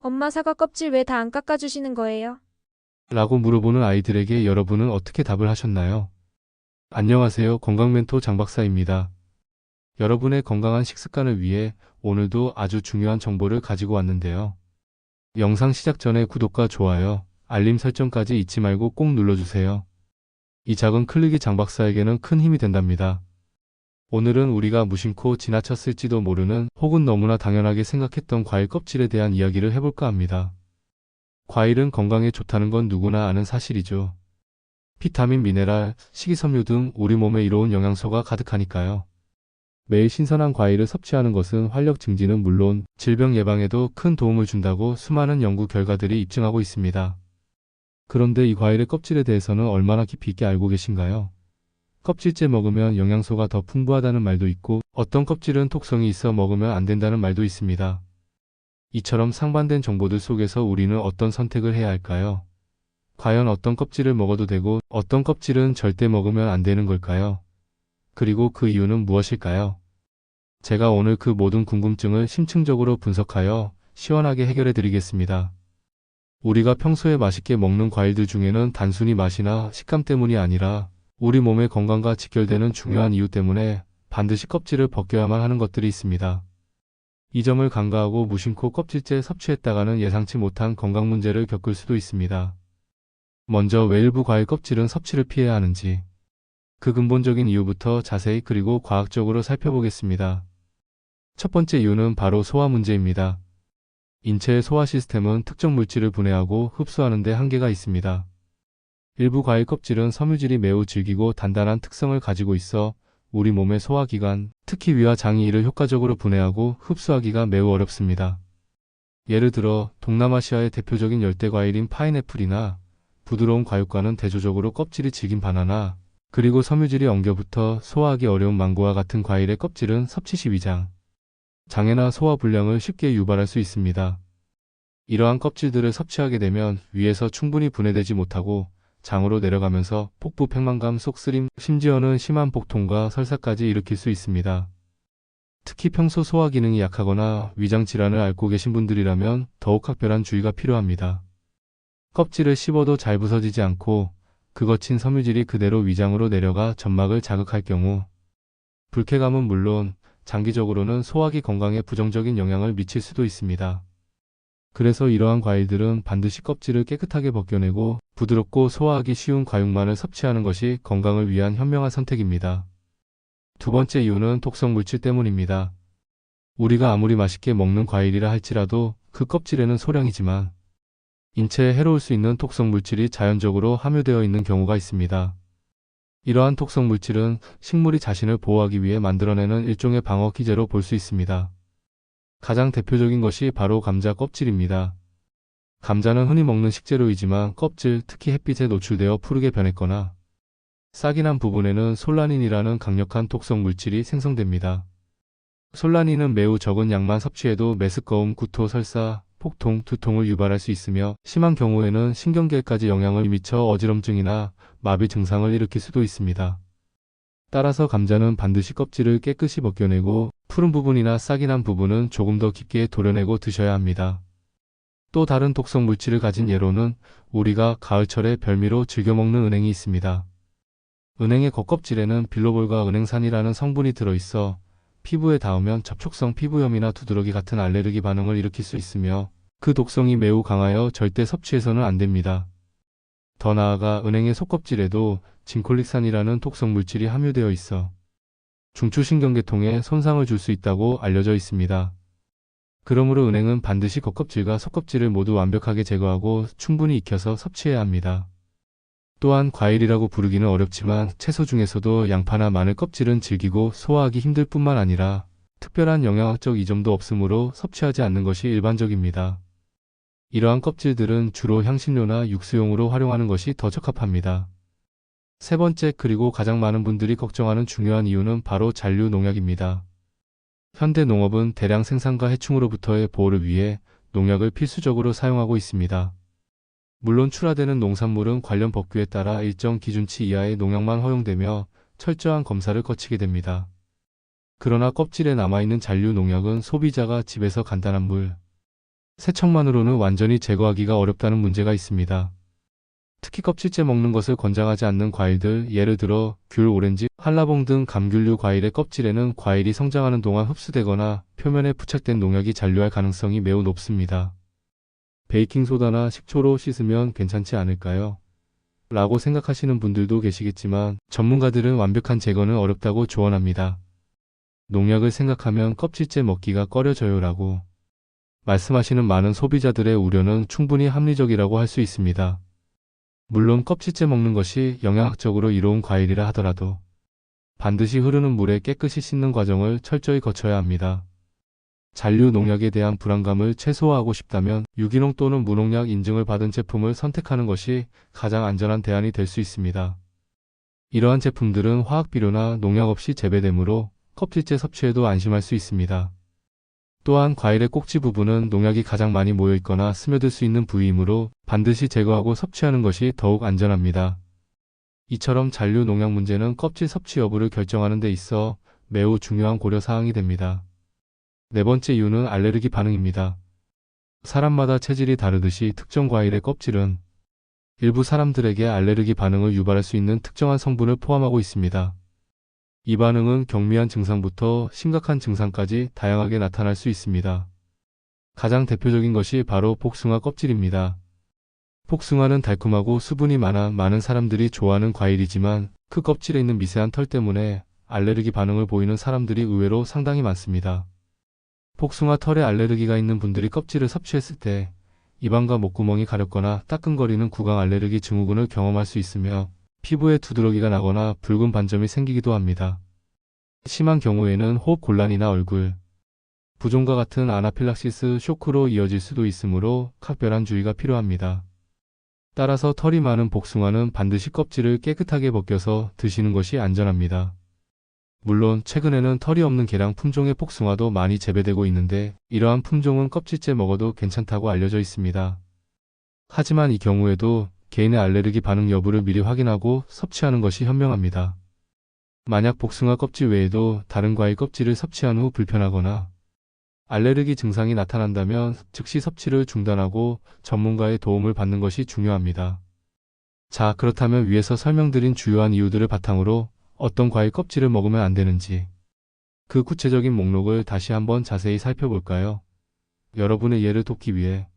엄마 사과 껍질 왜 다 안 깎아주시는 거예요? 라고 물어보는 아이들에게 여러분은 어떻게 답을 하셨나요? 안녕하세요. 건강멘토 장박사입니다. 여러분의 건강한 식습관을 위해 오늘도 아주 중요한 정보를 가지고 왔는데요. 영상 시작 전에 구독과 좋아요, 알림 설정까지 잊지 말고 꼭 눌러주세요. 이 작은 클릭이 장박사에게는 큰 힘이 된답니다. 오늘은 우리가 무심코 지나쳤을지도 모르는 혹은 너무나 당연하게 생각했던 과일 껍질에 대한 이야기를 해볼까 합니다. 과일은 건강에 좋다는 건 누구나 아는 사실이죠. 비타민, 미네랄, 식이섬유 등 우리 몸에 이로운 영양소가 가득하니까요. 매일 신선한 과일을 섭취하는 것은 활력 증진은 물론 질병 예방에도 큰 도움을 준다고 수많은 연구 결과들이 입증하고 있습니다. 그런데 이 과일의 껍질에 대해서는 얼마나 깊이 있게 알고 계신가요? 껍질째 먹으면 영양소가 더 풍부하다는 말도 있고 어떤 껍질은 독성이 있어 먹으면 안 된다는 말도 있습니다. 이처럼 상반된 정보들 속에서 우리는 어떤 선택을 해야 할까요? 과연 어떤 껍질을 먹어도 되고 어떤 껍질은 절대 먹으면 안 되는 걸까요? 그리고 그 이유는 무엇일까요? 제가 오늘 그 모든 궁금증을 심층적으로 분석하여 시원하게 해결해 드리겠습니다. 우리가 평소에 맛있게 먹는 과일들 중에는 단순히 맛이나 식감 때문이 아니라 우리 몸의 건강과 직결되는 중요한 이유 때문에 반드시 껍질을 벗겨야만 하는 것들이 있습니다. 이 점을 간과하고 무심코 껍질째 섭취했다가는 예상치 못한 건강 문제를 겪을 수도 있습니다. 먼저 왜 일부 과일 껍질은 섭취를 피해야 하는지, 그 근본적인 이유부터 자세히 그리고 과학적으로 살펴보겠습니다. 첫 번째 이유는 바로 소화 문제입니다. 인체의 소화 시스템은 특정 물질을 분해하고 흡수하는 데 한계가 있습니다. 일부 과일 껍질은 섬유질이 매우 질기고 단단한 특성을 가지고 있어 우리 몸의 소화기관, 특히 위와 장이 이를 효과적으로 분해하고 흡수하기가 매우 어렵습니다. 예를 들어 동남아시아의 대표적인 열대 과일인 파인애플이나 부드러운 과육과는 대조적으로 껍질이 질긴 바나나, 그리고 섬유질이 엉겨붙어 소화하기 어려운 망고와 같은 과일의 껍질은 섭취 시 위장, 장애나 소화 불량을 쉽게 유발할 수 있습니다. 이러한 껍질들을 섭취하게 되면 위에서 충분히 분해되지 못하고 장으로 내려가면서 복부 팽만감, 속쓰림, 심지어는 심한 복통과 설사까지 일으킬 수 있습니다. 특히 평소 소화 기능이 약하거나 위장 질환을 앓고 계신 분들이라면 더욱 각별한 주의가 필요합니다. 껍질을 씹어도 잘 부서지지 않고 그 거친 섬유질이 그대로 위장으로 내려가 점막을 자극할 경우 불쾌감은 물론 장기적으로는 소화기 건강에 부정적인 영향을 미칠 수도 있습니다. 그래서 이러한 과일들은 반드시 껍질을 깨끗하게 벗겨내고 부드럽고 소화하기 쉬운 과육만을 섭취하는 것이 건강을 위한 현명한 선택입니다. 두 번째 이유는 독성 물질 때문입니다. 우리가 아무리 맛있게 먹는 과일이라 할지라도 그 껍질에는 소량이지만 인체에 해로울 수 있는 독성 물질이 자연적으로 함유되어 있는 경우가 있습니다. 이러한 독성 물질은 식물이 자신을 보호하기 위해 만들어내는 일종의 방어 기제로 볼 수 있습니다. 가장 대표적인 것이 바로 감자 껍질입니다. 감자는 흔히 먹는 식재료이지만 껍질, 특히 햇빛에 노출되어 푸르게 변했거나 싹이 난 부분에는 솔라닌이라는 강력한 독성 물질이 생성됩니다. 솔라닌은 매우 적은 양만 섭취해도 메스꺼움, 구토, 설사, 폭통, 두통을 유발할 수 있으며 심한 경우에는 신경계까지 영향을 미쳐 어지럼증이나 마비 증상을 일으킬 수도 있습니다. 따라서 감자는 반드시 껍질을 깨끗이 벗겨내고 푸른 부분이나 싹이 난 부분은 조금 더 깊게 도려내고 드셔야 합니다. 또 다른 독성 물질을 가진 예로는 우리가 가을철에 별미로 즐겨 먹는 은행이 있습니다. 은행의 겉껍질에는 빌로볼과 은행산이라는 성분이 들어있어 피부에 닿으면 접촉성 피부염이나 두드러기 같은 알레르기 반응을 일으킬 수 있으며 그 독성이 매우 강하여 절대 섭취해서는 안 됩니다. 더 나아가 은행의 속껍질에도 진콜릭산이라는 독성 물질이 함유되어 있어 중추신경계통에 손상을 줄 수 있다고 알려져 있습니다. 그러므로 은행은 반드시 겉껍질과 속껍질을 모두 완벽하게 제거하고 충분히 익혀서 섭취해야 합니다. 또한 과일이라고 부르기는 어렵지만 채소 중에서도 양파나 마늘 껍질은 질기고 소화하기 힘들 뿐만 아니라 특별한 영양학적 이점도 없으므로 섭취하지 않는 것이 일반적입니다. 이러한 껍질들은 주로 향신료나 육수용으로 활용하는 것이 더 적합합니다. 세 번째, 그리고 가장 많은 분들이 걱정하는 중요한 이유는 바로 잔류 농약입니다. 현대 농업은 대량 생산과 해충으로부터의 보호를 위해 농약을 필수적으로 사용하고 있습니다. 물론 출하되는 농산물은 관련 법규에 따라 일정 기준치 이하의 농약만 허용되며 철저한 검사를 거치게 됩니다. 그러나 껍질에 남아있는 잔류 농약은 소비자가 집에서 간단한 물, 세척만으로는 완전히 제거하기가 어렵다는 문제가 있습니다. 특히 껍질째 먹는 것을 권장하지 않는 과일들, 예를 들어 귤, 오렌지, 한라봉 등 감귤류 과일의 껍질에는 과일이 성장하는 동안 흡수되거나 표면에 부착된 농약이 잔류할 가능성이 매우 높습니다. 베이킹소다나 식초로 씻으면 괜찮지 않을까요? 라고 생각하시는 분들도 계시겠지만 전문가들은 완벽한 제거는 어렵다고 조언합니다. 농약을 생각하면 껍질째 먹기가 꺼려져요 라고 말씀하시는 많은 소비자들의 우려는 충분히 합리적이라고 할 수 있습니다. 물론 껍질째 먹는 것이 영양학적으로 이로운 과일이라 하더라도 반드시 흐르는 물에 깨끗이 씻는 과정을 철저히 거쳐야 합니다. 잔류 농약에 대한 불안감을 최소화하고 싶다면 유기농 또는 무농약 인증을 받은 제품을 선택하는 것이 가장 안전한 대안이 될 수 있습니다. 이러한 제품들은 화학비료나 농약 없이 재배되므로 껍질째 섭취에도 안심할 수 있습니다. 또한 과일의 꼭지 부분은 농약이 가장 많이 모여 있거나 스며들 수 있는 부위이므로 반드시 제거하고 섭취하는 것이 더욱 안전합니다. 이처럼 잔류 농약 문제는 껍질 섭취 여부를 결정하는 데 있어 매우 중요한 고려 사항이 됩니다. 네 번째 이유는 알레르기 반응입니다. 사람마다 체질이 다르듯이 특정 과일의 껍질은 일부 사람들에게 알레르기 반응을 유발할 수 있는 특정한 성분을 포함하고 있습니다. 이 반응은 경미한 증상부터 심각한 증상까지 다양하게 나타날 수 있습니다. 가장 대표적인 것이 바로 복숭아 껍질입니다. 복숭아는 달콤하고 수분이 많아 많은 사람들이 좋아하는 과일이지만 그 껍질에 있는 미세한 털 때문에 알레르기 반응을 보이는 사람들이 의외로 상당히 많습니다. 복숭아 털에 알레르기가 있는 분들이 껍질을 섭취했을 때 입안과 목구멍이 가렵거나 따끔거리는 구강 알레르기 증후군을 경험할 수 있으며 피부에 두드러기가 나거나 붉은 반점이 생기기도 합니다. 심한 경우에는 호흡 곤란이나 얼굴 부종과 같은 아나필락시스 쇼크로 이어질 수도 있으므로 각별한 주의가 필요합니다. 따라서 털이 많은 복숭아는 반드시 껍질을 깨끗하게 벗겨서 드시는 것이 안전합니다. 물론 최근에는 털이 없는 개량 품종의 복숭아도 많이 재배되고 있는데 이러한 품종은 껍질째 먹어도 괜찮다고 알려져 있습니다. 하지만 이 경우에도 개인의 알레르기 반응 여부를 미리 확인하고 섭취하는 것이 현명합니다. 만약 복숭아 껍질 외에도 다른 과일 껍질을 섭취한 후 불편하거나 알레르기 증상이 나타난다면 즉시 섭취를 중단하고 전문가의 도움을 받는 것이 중요합니다. 자, 그렇다면 위에서 설명드린 주요한 이유들을 바탕으로 어떤 과일 껍질을 먹으면 안 되는지 그 구체적인 목록을 다시 한번 자세히 살펴볼까요? 여러분의 이해를 돕기 위해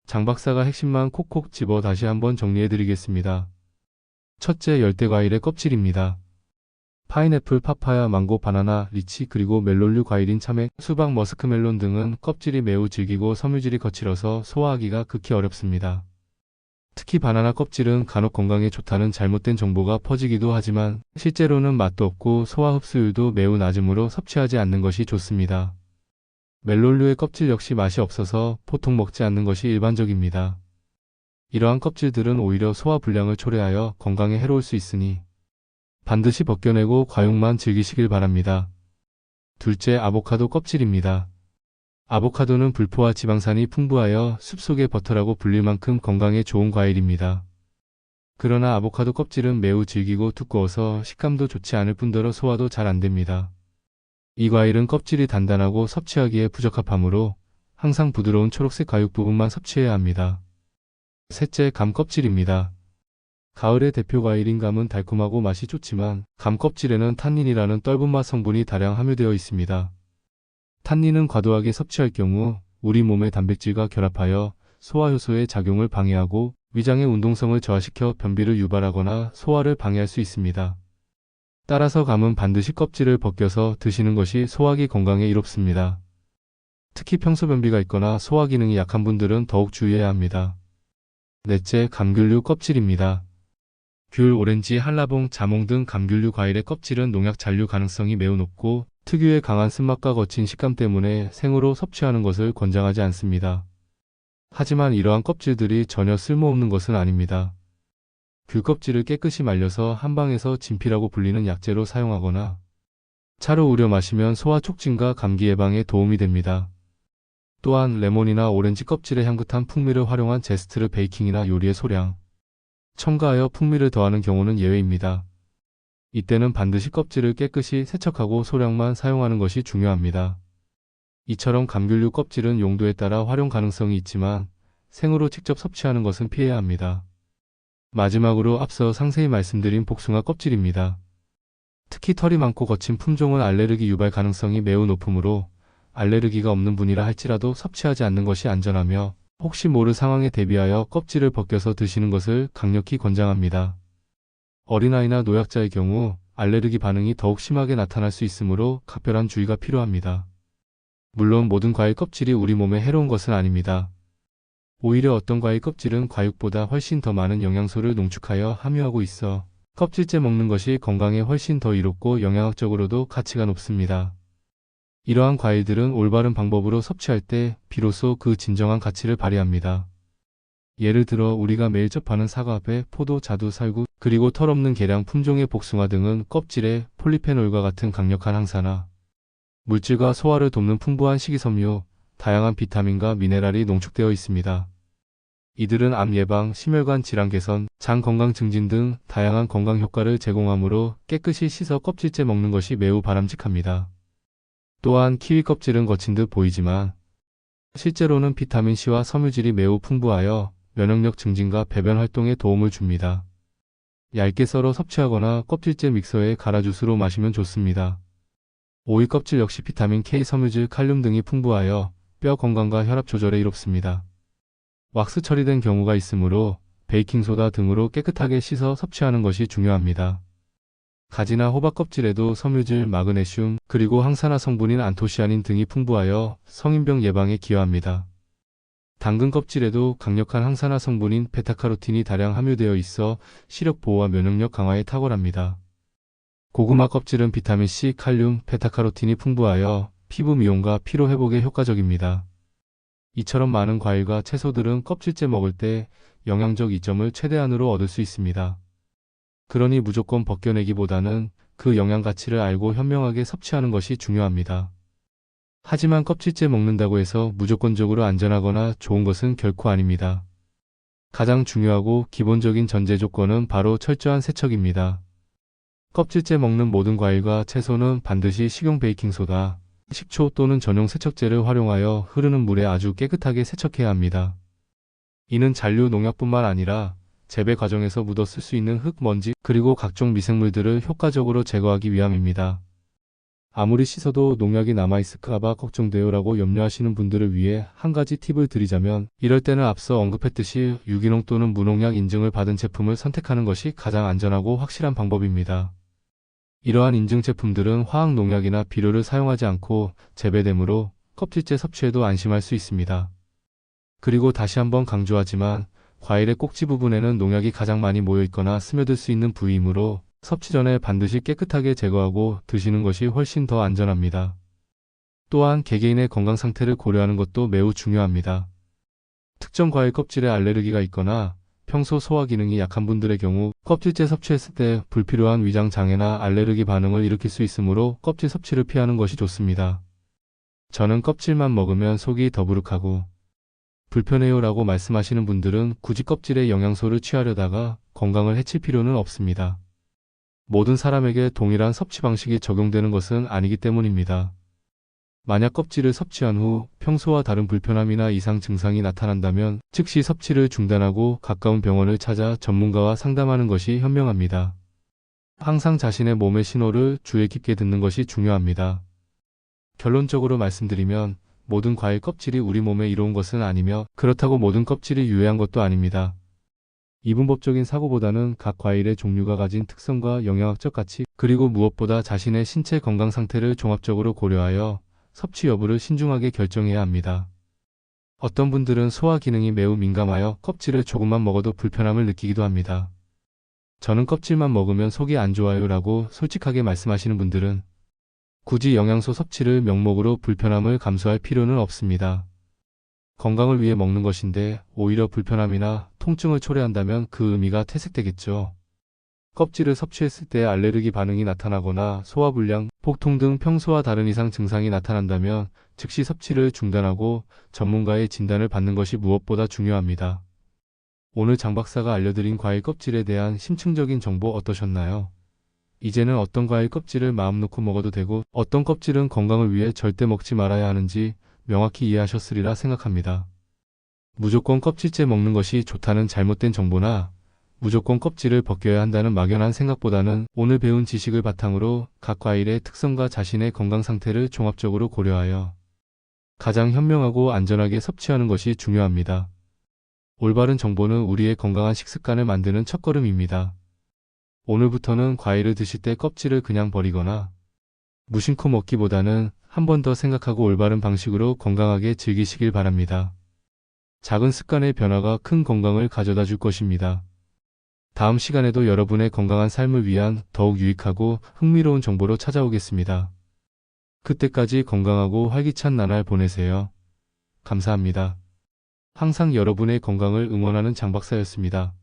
장 박사가 핵심만 콕콕 집어 다시 한번 정리해드리겠습니다. 첫째, 열대과일의 껍질입니다. 파인애플, 파파야, 망고, 바나나, 리치 그리고 멜론류 과일인 참외, 수박, 머스크멜론 등은 껍질이 매우 질기고 섬유질이 거칠어서 소화하기가 극히 어렵습니다. 특히 바나나 껍질은 간혹 건강에 좋다는 잘못된 정보가 퍼지기도 하지만 실제로는 맛도 없고 소화 흡수율도 매우 낮으므로 섭취하지 않는 것이 좋습니다. 멜론류의 껍질 역시 맛이 없어서 보통 먹지 않는 것이 일반적입니다. 이러한 껍질들은 오히려 소화 불량을 초래하여 건강에 해로울 수 있으니 반드시 벗겨내고 과육만 즐기시길 바랍니다. 둘째, 아보카도 껍질입니다. 아보카도는 불포화 지방산이 풍부하여 숲속의 버터라고 불릴 만큼 건강에 좋은 과일입니다. 그러나 아보카도 껍질은 매우 질기고 두꺼워서 식감도 좋지 않을 뿐더러 소화도 잘 안됩니다. 이 과일은 껍질이 단단하고 섭취하기에 부적합하므로 항상 부드러운 초록색 과육 부분만 섭취해야 합니다. 셋째, 감 껍질입니다. 가을의 대표 과일인 감은 달콤하고 맛이 좋지만 감 껍질에는 탄닌이라는 떫은 맛 성분이 다량 함유되어 있습니다. 탄닌은 과도하게 섭취할 경우 우리 몸의 단백질과 결합하여 소화 효소의 작용을 방해하고 위장의 운동성을 저하시켜 변비를 유발하거나 소화를 방해할 수 있습니다. 따라서 감은 반드시 껍질을 벗겨서 드시는 것이 소화기 건강에 이롭습니다. 특히 평소 변비가 있거나 소화 기능이 약한 분들은 더욱 주의해야 합니다. 넷째, 감귤류 껍질입니다. 귤, 오렌지, 한라봉, 자몽 등 감귤류 과일의 껍질은 농약 잔류 가능성이 매우 높고 특유의 강한 쓴맛과 거친 식감 때문에 생으로 섭취하는 것을 권장하지 않습니다. 하지만 이러한 껍질들이 전혀 쓸모없는 것은 아닙니다. 귤 껍질을 깨끗이 말려서 한방에서 진피라고 불리는 약재로 사용하거나 차로 우려 마시면 소화 촉진과 감기 예방에 도움이 됩니다. 또한 레몬이나 오렌지 껍질의 향긋한 풍미를 활용한 제스트를 베이킹이나 요리에 소량 첨가하여 풍미를 더하는 경우는 예외입니다. 이때는 반드시 껍질을 깨끗이 세척하고 소량만 사용하는 것이 중요합니다. 이처럼 감귤류 껍질은 용도에 따라 활용 가능성이 있지만 생으로 직접 섭취하는 것은 피해야 합니다. 마지막으로 앞서 상세히 말씀드린 복숭아 껍질입니다. 특히 털이 많고 거친 품종은 알레르기 유발 가능성이 매우 높으므로 알레르기가 없는 분이라 할지라도 섭취하지 않는 것이 안전하며 혹시 모를 상황에 대비하여 껍질을 벗겨서 드시는 것을 강력히 권장합니다. 어린아이나 노약자의 경우 알레르기 반응이 더욱 심하게 나타날 수 있으므로 각별한 주의가 필요합니다. 물론 모든 과일 껍질이 우리 몸에 해로운 것은 아닙니다. 오히려 어떤 과일 껍질은 과육보다 훨씬 더 많은 영양소를 농축하여 함유하고 있어 껍질째 먹는 것이 건강에 훨씬 더 이롭고 영양학적으로도 가치가 높습니다. 이러한 과일들은 올바른 방법으로 섭취할 때 비로소 그 진정한 가치를 발휘합니다. 예를 들어 우리가 매일 접하는 사과, 배, 포도, 자두, 살구, 그리고 털없는 계량 품종의 복숭아 등은 껍질에 폴리페놀과 같은 강력한 항산화, 물질과 소화를 돕는 풍부한 식이섬유, 다양한 비타민과 미네랄이 농축되어 있습니다. 이들은 암 예방, 심혈관 질환 개선, 장 건강 증진 등 다양한 건강 효과를 제공하므로 깨끗이 씻어 껍질째 먹는 것이 매우 바람직합니다. 또한 키위 껍질은 거친 듯 보이지만 실제로는 비타민C와 섬유질이 매우 풍부하여 면역력 증진과 배변 활동에 도움을 줍니다. 얇게 썰어 섭취하거나 껍질째 믹서에 갈아 주스로 마시면 좋습니다. 오이 껍질 역시 비타민 K, 섬유질, 칼륨 등이 풍부하여 뼈 건강과 혈압 조절에 이롭습니다. 왁스 처리된 경우가 있으므로 베이킹소다 등으로 깨끗하게 씻어 섭취하는 것이 중요합니다. 가지나 호박 껍질에도 섬유질, 마그네슘, 그리고 항산화 성분인 안토시아닌 등이 풍부하여 성인병 예방에 기여합니다. 당근 껍질에도 강력한 항산화 성분인 베타카로틴이 다량 함유되어 있어 시력 보호와 면역력 강화에 탁월합니다. 고구마 껍질은 비타민C, 칼륨, 베타카로틴이 풍부하여 피부 미용과 피로 회복에 효과적입니다. 이처럼 많은 과일과 채소들은 껍질째 먹을 때 영양적 이점을 최대한으로 얻을 수 있습니다. 그러니 무조건 벗겨내기보다는 그 영양 가치를 알고 현명하게 섭취하는 것이 중요합니다. 하지만 껍질째 먹는다고 해서 무조건적으로 안전하거나 좋은 것은 결코 아닙니다. 가장 중요하고 기본적인 전제 조건은 바로 철저한 세척입니다. 껍질째 먹는 모든 과일과 채소는 반드시 식용 베이킹소다, 식초 또는 전용 세척제를 활용하여 흐르는 물에 아주 깨끗하게 세척해야 합니다. 이는 잔류 농약뿐만 아니라 재배 과정에서 묻었을 수 있는 흙, 먼지, 그리고 각종 미생물들을 효과적으로 제거하기 위함입니다. 아무리 씻어도 농약이 남아있을까봐 걱정돼요라고 염려하시는 분들을 위해 한 가지 팁을 드리자면 이럴 때는 앞서 언급했듯이 유기농 또는 무농약 인증을 받은 제품을 선택하는 것이 가장 안전하고 확실한 방법입니다. 이러한 인증 제품들은 화학 농약이나 비료를 사용하지 않고 재배되므로 껍질째 섭취해도 안심할 수 있습니다. 그리고 다시 한번 강조하지만 과일의 꼭지 부분에는 농약이 가장 많이 모여있거나 스며들 수 있는 부위이므로 섭취 전에 반드시 깨끗하게 제거하고 드시는 것이 훨씬 더 안전합니다. 또한 개개인의 건강 상태를 고려하는 것도 매우 중요합니다. 특정 과일 껍질에 알레르기가 있거나 평소 소화 기능이 약한 분들의 경우 껍질째 섭취했을 때 불필요한 위장 장애나 알레르기 반응을 일으킬 수 있으므로 껍질 섭취를 피하는 것이 좋습니다. 저는 껍질만 먹으면 속이 더부룩하고 불편해요라고 말씀하시는 분들은 굳이 껍질의 영양소를 취하려다가 건강을 해칠 필요는 없습니다. 모든 사람에게 동일한 섭취 방식이 적용되는 것은 아니기 때문입니다. 만약 껍질을 섭취한 후 평소와 다른 불편함이나 이상 증상이 나타난다면 즉시 섭취를 중단하고 가까운 병원을 찾아 전문가와 상담하는 것이 현명합니다. 항상 자신의 몸의 신호를 주의 깊게 듣는 것이 중요합니다. 결론적으로 말씀드리면 모든 과일 껍질이 우리 몸에 이로운 것은 아니며 그렇다고 모든 껍질이 유해한 것도 아닙니다. 이분법적인 사고보다는 각 과일의 종류가 가진 특성과 영양학적 가치, 그리고 무엇보다 자신의 신체 건강 상태를 종합적으로 고려하여 섭취 여부를 신중하게 결정해야 합니다. 어떤 분들은 소화 기능이 매우 민감하여 껍질을 조금만 먹어도 불편함을 느끼기도 합니다. 저는 껍질만 먹으면 속이 안 좋아요라고 솔직하게 말씀하시는 분들은 굳이 영양소 섭취를 명목으로 불편함을 감수할 필요는 없습니다. 건강을 위해 먹는 것인데 오히려 불편함이나 통증을 초래한다면 그 의미가 퇴색되겠죠. 껍질을 섭취했을 때 알레르기 반응이 나타나거나 소화불량, 복통 등 평소와 다른 이상 증상이 나타난다면 즉시 섭취를 중단하고 전문가의 진단을 받는 것이 무엇보다 중요합니다. 오늘 장 박사가 알려드린 과일 껍질에 대한 심층적인 정보 어떠셨나요? 이제는 어떤 과일 껍질을 마음 놓고 먹어도 되고 어떤 껍질은 건강을 위해 절대 먹지 말아야 하는지 명확히 이해하셨으리라 생각합니다. 무조건 껍질째 먹는 것이 좋다는 잘못된 정보나 무조건 껍질을 벗겨야 한다는 막연한 생각보다는 오늘 배운 지식을 바탕으로 각 과일의 특성과 자신의 건강 상태를 종합적으로 고려하여 가장 현명하고 안전하게 섭취하는 것이 중요합니다. 올바른 정보는 우리의 건강한 식습관을 만드는 첫걸음입니다. 오늘부터는 과일을 드실 때 껍질을 그냥 버리거나 무심코 먹기보다는 한 번 더 생각하고 올바른 방식으로 건강하게 즐기시길 바랍니다. 작은 습관의 변화가 큰 건강을 가져다 줄 것입니다. 다음 시간에도 여러분의 건강한 삶을 위한 더욱 유익하고 흥미로운 정보로 찾아오겠습니다. 그때까지 건강하고 활기찬 나날 보내세요. 감사합니다. 항상 여러분의 건강을 응원하는 장 박사였습니다.